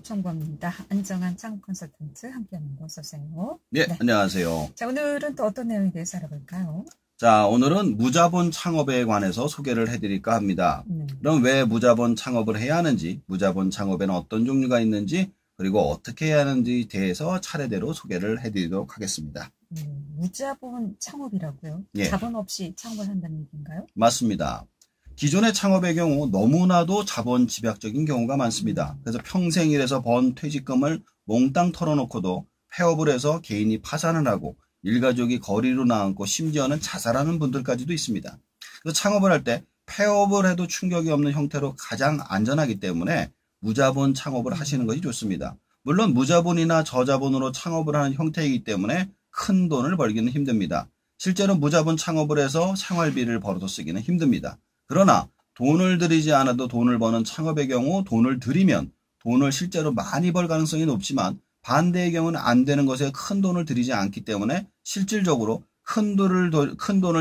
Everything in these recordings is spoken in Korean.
창업정보입니다. 안정환 창업 컨설턴트 함께하는 거 어서오세요. 네, 안녕하세요. 자, 오늘은 또 어떤 내용에 대해서 알아볼까요? 자, 오늘은 무자본 창업에 관해서 소개를 해드릴까 합니다. 그럼 왜 무자본 창업을 해야 하는지, 무자본 창업에는 어떤 종류가 있는지, 그리고 어떻게 해야 하는지에 대해서 차례대로 소개를 해드리도록 하겠습니다. 무자본 창업이라고요? 예. 자본 없이 창업을 한다는 얘기인가요? 맞습니다. 기존의 창업의 경우 너무나도 자본 집약적인 경우가 많습니다. 그래서 평생 일해서 번 퇴직금을 몽땅 털어놓고도 폐업을 해서 개인이 파산을 하고 일가족이 거리로 나앉고 심지어는 자살하는 분들까지도 있습니다. 그래서 창업을 할 때 폐업을 해도 충격이 없는 형태로 가장 안전하기 때문에 무자본 창업을 하시는 것이 좋습니다. 물론 무자본이나 저자본으로 창업을 하는 형태이기 때문에 큰 돈을 벌기는 힘듭니다. 실제로 무자본 창업을 해서 생활비를 벌어서 쓰기는 힘듭니다. 그러나 돈을 들이지 않아도 돈을 버는 창업의 경우 돈을 들이면 돈을 실제로 많이 벌 가능성이 높지만 반대의 경우는 안 되는 것에 큰 돈을 들이지 않기 때문에 실질적으로 큰 돈을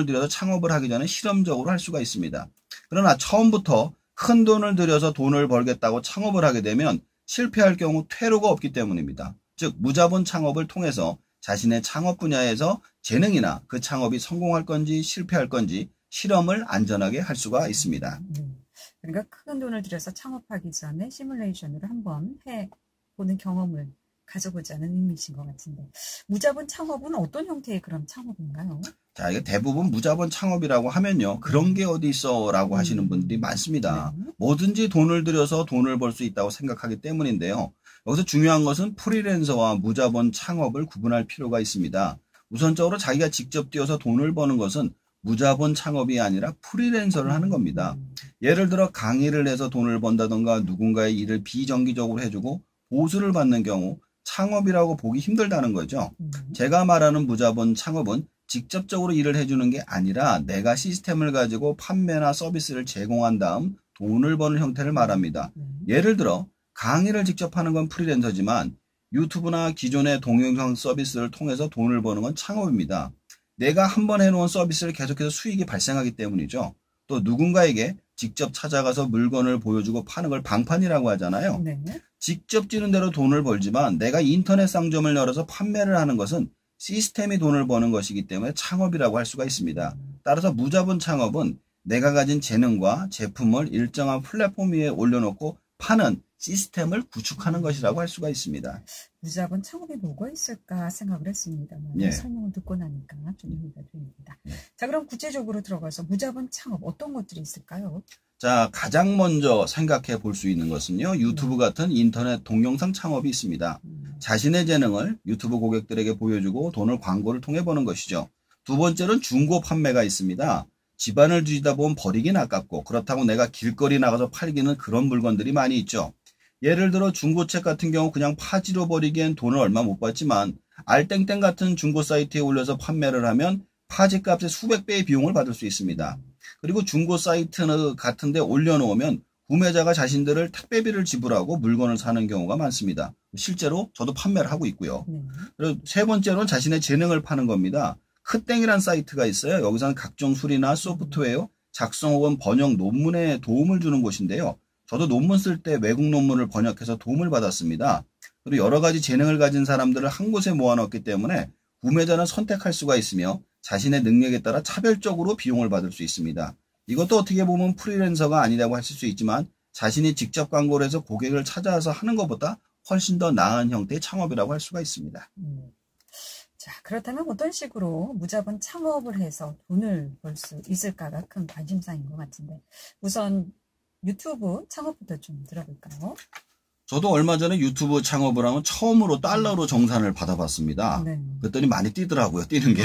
들여서 창업을 하기 전에 실험적으로 할 수가 있습니다. 그러나 처음부터 큰 돈을 들여서 돈을 벌겠다고 창업을 하게 되면 실패할 경우 퇴로가 없기 때문입니다. 즉 무자본 창업을 통해서 자신의 창업 분야에서 재능이나 그 창업이 성공할 건지 실패할 건지 실험을 안전하게 할 수가 있습니다. 그러니까 큰 돈을 들여서 창업하기 전에 시뮬레이션으로 한번 해보는 경험을 가져보자는 의미이신 것 같은데, 무자본 창업은 어떤 형태의 그런 창업인가요? 자, 이게 대부분 무자본 창업이라고 하면요, 그런 게 어디 있어 라고 하시는 분들이 많습니다. 뭐든지 돈을 들여서 돈을 벌 수 있다고 생각하기 때문인데요. 여기서 중요한 것은 프리랜서와 무자본 창업을 구분할 필요가 있습니다. 우선적으로 자기가 직접 뛰어서 돈을 버는 것은 무자본 창업이 아니라 프리랜서를 하는 겁니다. 예를 들어 강의를 해서 돈을 번다던가 누군가의 일을 비정기적으로 해주고 보수를 받는 경우 창업이라고 보기 힘들다는 거죠. 제가 말하는 무자본 창업은 직접적으로 일을 해주는 게 아니라 내가 시스템을 가지고 판매나 서비스를 제공한 다음 돈을 버는 형태를 말합니다. 예를 들어 강의를 직접 하는 건 프리랜서지만 유튜브나 기존의 동영상 서비스를 통해서 돈을 버는 건 창업입니다. 내가 한번 해놓은 서비스를 계속해서 수익이 발생하기 때문이죠. 또 누군가에게 직접 찾아가서 물건을 보여주고 파는 걸 방판이라고 하잖아요. 직접 뛰는 대로 돈을 벌지만 내가 인터넷 상점을 열어서 판매를 하는 것은 시스템이 돈을 버는 것이기 때문에 창업이라고 할 수가 있습니다. 따라서 무자본 창업은 내가 가진 재능과 제품을 일정한 플랫폼 위에 올려놓고 파는 시스템을 구축하는 것이라고 할 수가 있습니다. 무자본 창업이 뭐가 있을까 생각을 했습니다만 설명을 듣고 나니까 좀 이해가 됩니다. 자, 그럼 구체적으로 들어가서 무자본 창업 어떤 것들이 있을까요? 자, 가장 먼저 생각해 볼 수 있는 것은요, 유튜브 같은 인터넷 동영상 창업이 있습니다. 자신의 재능을 유튜브 고객들에게 보여주고 돈을 광고를 통해 버는 것이죠. 두 번째로는 중고 판매가 있습니다. 집안을 뒤지다 보면 버리긴 아깝고 그렇다고 내가 길거리 나가서 팔기는 그런 물건들이 많이 있죠. 예를 들어 중고책 같은 경우 그냥 파지로 버리기엔 돈을 얼마 못 받지만 알땡땡 같은 중고 사이트에 올려서 판매를 하면 파지 값의 수백 배의 비용을 받을 수 있습니다. 그리고 중고 사이트 같은 데 올려놓으면 구매자가 자신들을 택배비를 지불하고 물건을 사는 경우가 많습니다. 실제로 저도 판매를 하고 있고요. 그리고 세 번째로는 자신의 재능을 파는 겁니다. 크땡이란 사이트가 있어요. 여기서는 각종 수리나 소프트웨어, 작성 혹은 번역 논문에 도움을 주는 곳인데요. 저도 논문 쓸 때 외국 논문을 번역해서 도움을 받았습니다. 그리고 여러 가지 재능을 가진 사람들을 한 곳에 모아놨기 때문에 구매자는 선택할 수가 있으며 자신의 능력에 따라 차별적으로 비용을 받을 수 있습니다. 이것도 어떻게 보면 프리랜서가 아니라고 하실 수 있지만 자신이 직접 광고를 해서 고객을 찾아와서 하는 것보다 훨씬 더 나은 형태의 창업이라고 할 수가 있습니다. 자, 그렇다면 어떤 식으로 무자본 창업을 해서 돈을 벌 수 있을까가 큰 관심사인 것 같은데, 우선 유튜브 창업부터 좀 들어볼까요? 저도 얼마 전에 유튜브 창업을 하면 처음으로 달러로 정산을 받아봤습니다. 그랬더니 많이 뛰더라고요, 뛰는 게.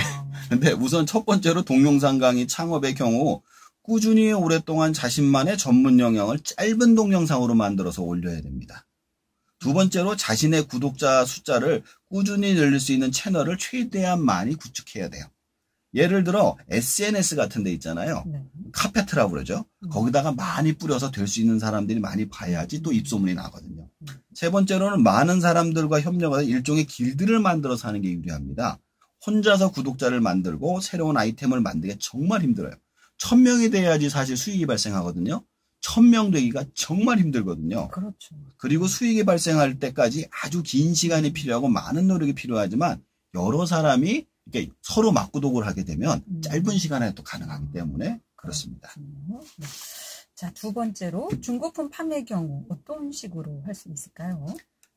근데 우선 첫 번째로 동영상 강의 창업의 경우 꾸준히 오랫동안 자신만의 전문 영역을 짧은 동영상으로 만들어서 올려야 됩니다. 두 번째로 자신의 구독자 숫자를 꾸준히 늘릴 수 있는 채널을 최대한 많이 구축해야 돼요. 예를 들어 SNS 같은 데 있잖아요. 카페트라고 그러죠. 거기다가 많이 뿌려서 될 수 있는 사람들이 많이 봐야지 또 입소문이 나거든요. 세 번째로는 많은 사람들과 협력해서 일종의 길드를 만들어서 하는 게 유리합니다. 혼자서 구독자를 만들고 새로운 아이템을 만들기 정말 힘들어요. 1000명이 돼야지 사실 수익이 발생하거든요. 1000명 되기가 정말 힘들거든요. 그렇죠. 그리고 수익이 발생할 때까지 아주 긴 시간이 필요하고 많은 노력이 필요하지만 여러 사람이 이렇게 서로 맞구독을 하게 되면 짧은 시간에 또 가능하기 때문에 그렇습니다. 네. 자, 두 번째로 중고품 판매 경우 어떤 식으로 할 수 있을까요?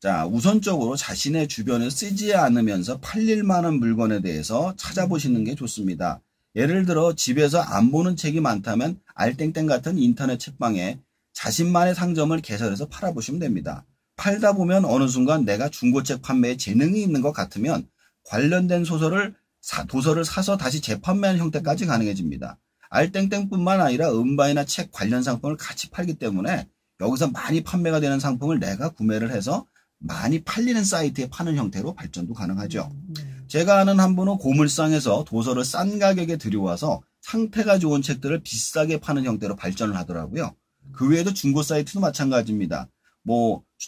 자, 우선적으로 자신의 주변에 쓰지 않으면서 팔릴 만한 물건에 대해서 찾아보시는 게 좋습니다. 예를 들어 집에서 안 보는 책이 많다면 알땡땡 같은 인터넷 책방에 자신만의 상점을 개설해서 팔아보시면 됩니다. 팔다 보면 어느 순간 내가 중고책 판매에 재능이 있는 것 같으면 관련된 도서를 사서 다시 재판매하는 형태까지 가능해집니다. 알땡땡뿐만 아니라 음반이나 책 관련 상품을 같이 팔기 때문에 여기서 많이 판매가 되는 상품을 내가 구매를 해서 많이 팔리는 사이트에 파는 형태로 발전도 가능하죠. 제가 아는 한 분은 고물상에서 도서를 싼 가격에 들여와서 상태가 좋은 책들을 비싸게 파는 형태로 발전을 하더라고요. 그 외에도 중고 사이트도 마찬가지입니다.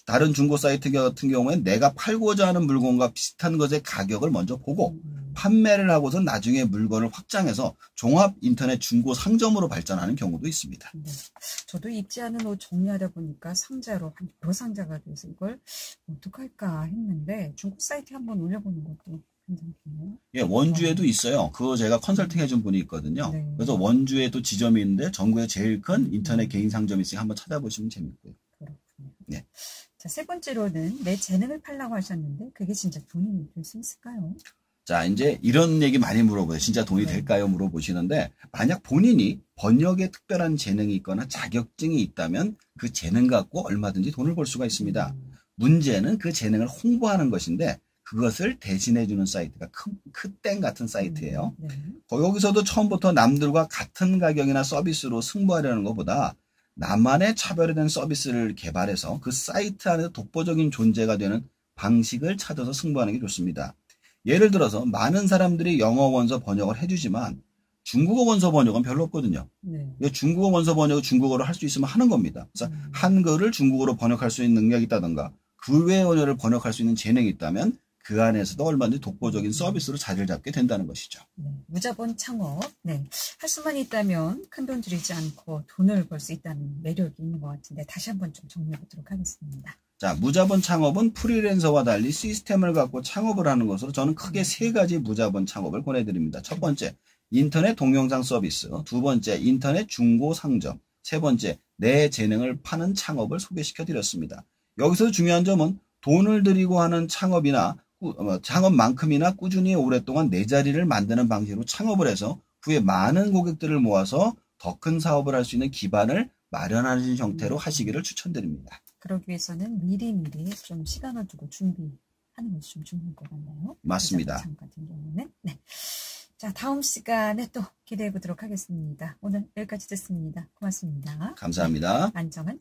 다른 중고 사이트 같은 경우엔 내가 팔고자 하는 물건과 비슷한 것의 가격을 먼저 보고 판매를 하고서 나중에 물건을 확장해서 종합 인터넷 중고 상점으로 발전하는 경우도 있습니다. 네. 저도 입지 않은 옷 정리하다 보니까 상자로 한 여러 상자가 돼서 이걸 어떡할까 했는데 중고 사이트에 한번 올려보는 것도 괜찮겠네요. 예, 원주에도 있어요. 그거 제가 컨설팅 해준 분이 있거든요. 네. 그래서 원주에도 지점이 있는데 전국에 제일 큰 인터넷 개인 상점이 있으니 한번 찾아보시면 재밌고요. 그렇군요. 네. 자, 세 번째로는 내 재능을 팔라고 하셨는데 그게 진짜 돈이 될 수 있을까요? 자, 이제 이런 얘기 많이 물어보세요. 진짜 돈이 될까요? 물어보시는데 만약 본인이 번역에 특별한 재능이 있거나 자격증이 있다면 그 재능 갖고 얼마든지 돈을 벌 수가 있습니다. 문제는 그 재능을 홍보하는 것인데 그것을 대신해주는 사이트가 크땡 같은 사이트예요. 네. 여기서도 처음부터 남들과 같은 가격이나 서비스로 승부하려는 것보다 나만의 차별화된 서비스를 개발해서 그 사이트 안에서 독보적인 존재가 되는 방식을 찾아서 승부하는 게 좋습니다. 예를 들어서 많은 사람들이 영어 원서 번역을 해주지만 중국어 원서 번역은 별로 없거든요. 네. 중국어 원서 번역을 중국어로 할 수 있으면 하는 겁니다. 그래서 한글을 중국어로 번역할 수 있는 능력이 있다든가 그 외의 언어를 번역할 수 있는 재능이 있다면 그 안에서도 얼마든지 독보적인 서비스로 자리를 잡게 된다는 것이죠. 네. 무자본 창업. 네. 할 수만 있다면 큰돈 들이지 않고 돈을 벌 수 있다는 매력이 있는 것 같은데 다시 한번 좀 정리해 보도록 하겠습니다. 자, 무자본 창업은 프리랜서와 달리 시스템을 갖고 창업을 하는 것으로 저는 크게 세 가지 무자본 창업을 권해드립니다. 첫 번째, 인터넷 동영상 서비스. 두 번째, 인터넷 중고 상점. 세 번째, 내 재능을 파는 창업을 소개시켜 드렸습니다. 여기서 중요한 점은 돈을 들이고 하는 창업만큼이나 꾸준히 오랫동안 내 자리를 만드는 방식으로 창업을 해서 후에 많은 고객들을 모아서 더 큰 사업을 할 수 있는 기반을 마련하는 형태로 하시기를 추천드립니다. 그러기 위해서는 미리미리 좀 시간을 두고 준비하는 것이 좀 중요할 것 같나요? 맞습니다. 무자본 창업 같은 경우는. 네. 자, 다음 시간에 또 기대해 보도록 하겠습니다. 오늘 여기까지 듣습니다. 고맙습니다. 감사합니다. 안정한 창업